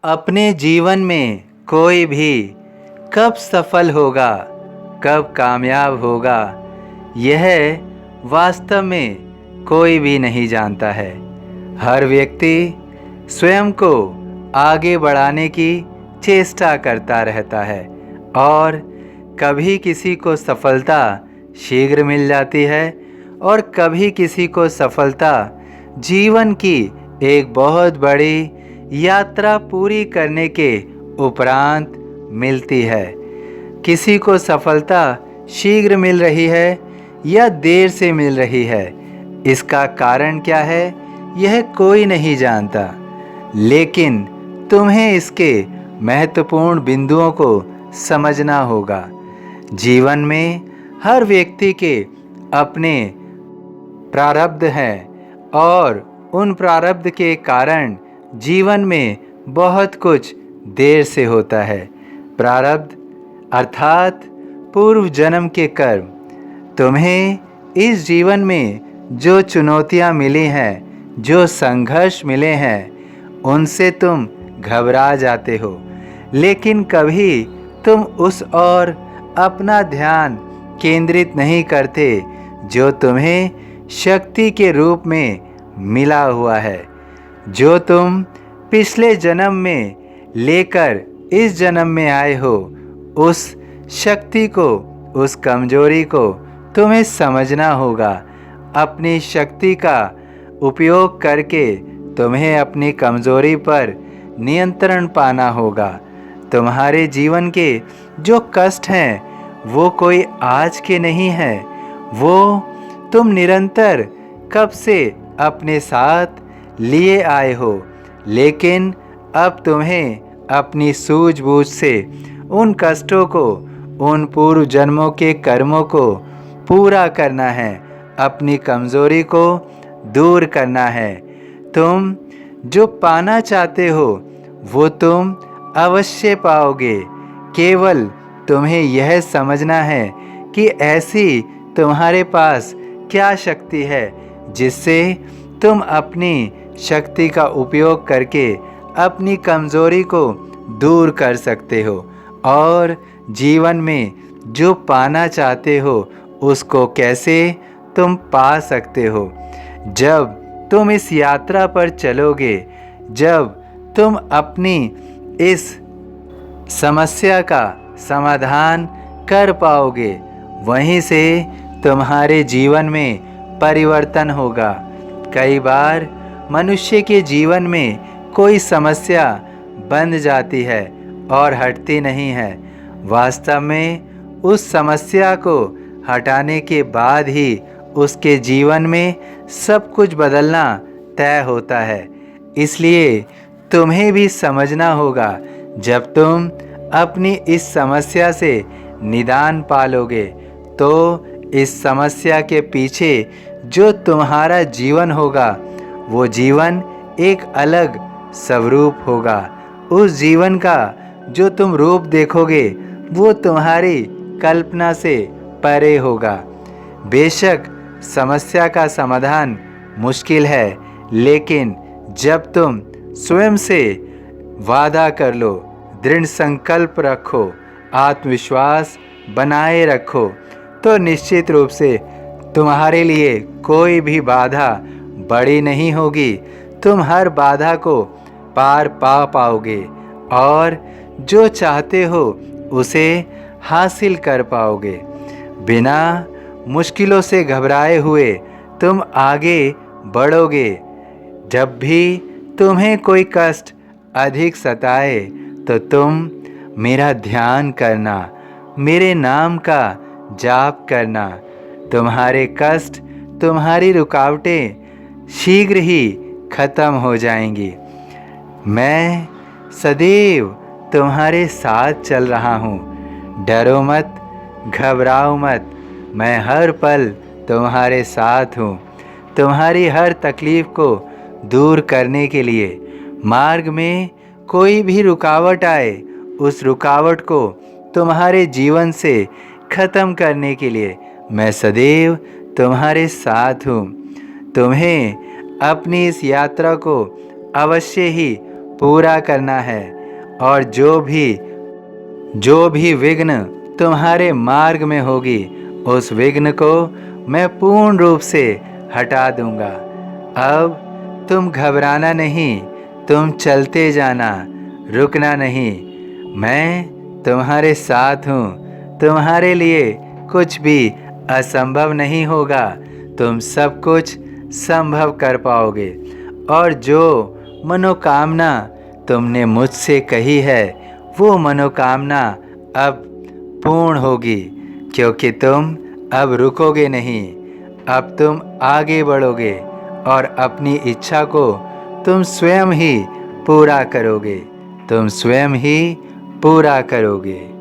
अपने जीवन में कोई भी कब सफल होगा, कब कामयाब होगा, यह वास्तव में कोई भी नहीं जानता है। हर व्यक्ति स्वयं को आगे बढ़ाने की चेष्टा करता रहता है और कभी किसी को सफलता शीघ्र मिल जाती है और कभी किसी को सफलता जीवन की एक बहुत बड़ी यात्रा पूरी करने के उपरांत मिलती है। किसी को सफलता शीघ्र मिल रही है या देर से मिल रही है, इसका कारण क्या है यह कोई नहीं जानता, लेकिन तुम्हें इसके महत्वपूर्ण बिंदुओं को समझना होगा। जीवन में हर व्यक्ति के अपने प्रारब्ध हैं और उन प्रारब्ध के कारण जीवन में बहुत कुछ देर से होता है। प्रारब्ध अर्थात पूर्व जन्म के कर्म। तुम्हें इस जीवन में जो चुनौतियां मिली हैं, जो संघर्ष मिले हैं, उनसे तुम घबरा जाते हो, लेकिन कभी तुम उस ओर अपना ध्यान केंद्रित नहीं करते जो तुम्हें शक्ति के रूप में मिला हुआ है, जो तुम पिछले जन्म में लेकर इस जन्म में आए हो। उस शक्ति को, उस कमजोरी को तुम्हें समझना होगा। अपनी शक्ति का उपयोग करके तुम्हें अपनी कमजोरी पर नियंत्रण पाना होगा। तुम्हारे जीवन के जो कष्ट हैं वो कोई आज के नहीं हैं, वो तुम निरंतर कब से अपने साथ लिए आए हो, लेकिन अब तुम्हें अपनी सूझबूझ से उन कष्टों को, उन पूर्व जन्मों के कर्मों को पूरा करना है, अपनी कमजोरी को दूर करना है। तुम जो पाना चाहते हो वो तुम अवश्य पाओगे। केवल तुम्हें यह समझना है कि ऐसी तुम्हारे पास क्या शक्ति है जिससे तुम अपनी शक्ति का उपयोग करके अपनी कमजोरी को दूर कर सकते हो और जीवन में जो पाना चाहते हो उसको कैसे तुम पा सकते हो। जब तुम इस यात्रा पर चलोगे, जब तुम अपनी इस समस्या का समाधान कर पाओगे, वहीं से तुम्हारे जीवन में परिवर्तन होगा। कई बार मनुष्य के जीवन में कोई समस्या बंध जाती है और हटती नहीं है। वास्तव में उस समस्या को हटाने के बाद ही उसके जीवन में सब कुछ बदलना तय होता है। इसलिए तुम्हें भी समझना होगा, जब तुम अपनी इस समस्या से निदान पालोगे तो इस समस्या के पीछे जो तुम्हारा जीवन होगा वो जीवन एक अलग स्वरूप होगा। उस जीवन का जो तुम रूप देखोगे वो तुम्हारी कल्पना से परे होगा। बेशक समस्या का समाधान मुश्किल है, लेकिन जब तुम स्वयं से वादा कर लो, दृढ़ संकल्प रखो, आत्मविश्वास बनाए रखो, तो निश्चित रूप से तुम्हारे लिए कोई भी बाधा बड़ी नहीं होगी। तुम हर बाधा को पार पा पाओगे और जो चाहते हो उसे हासिल कर पाओगे। बिना मुश्किलों से घबराए हुए तुम आगे बढ़ोगे। जब भी तुम्हें कोई कष्ट अधिक सताए तो तुम मेरा ध्यान करना, मेरे नाम का जाप करना। तुम्हारे कष्ट, तुम्हारी रुकावटें शीघ्र ही खत्म हो जाएंगी। मैं सदैव तुम्हारे साथ चल रहा हूँ। डरो मत, घबराओ मत, मैं हर पल तुम्हारे साथ हूँ। तुम्हारी हर तकलीफ़ को दूर करने के लिए मार्ग में कोई भी रुकावट आए, उस रुकावट को तुम्हारे जीवन से ख़त्म करने के लिए मैं सदैव तुम्हारे साथ हूँ। तुम्हें अपनी इस यात्रा को अवश्य ही पूरा करना है। और जो भी विघ्न तुम्हारे मार्ग में होगी, उस विघ्न को मैं पूर्ण रूप से हटा दूंगा। अब तुम घबराना नहीं, तुम चलते जाना, रुकना नहीं। मैं तुम्हारे साथ हूँ। तुम्हारे लिए कुछ भी असंभव नहीं होगा। तुम सब कुछ संभव कर पाओगे। और जो मनोकामना तुमने मुझसे कही है, वो मनोकामना अब पूर्ण होगी, क्योंकि तुम अब रुकोगे नहीं। अब तुम आगे बढ़ोगे और अपनी इच्छा को तुम स्वयं ही पूरा करोगे। तुम स्वयं ही पूरा करोगे।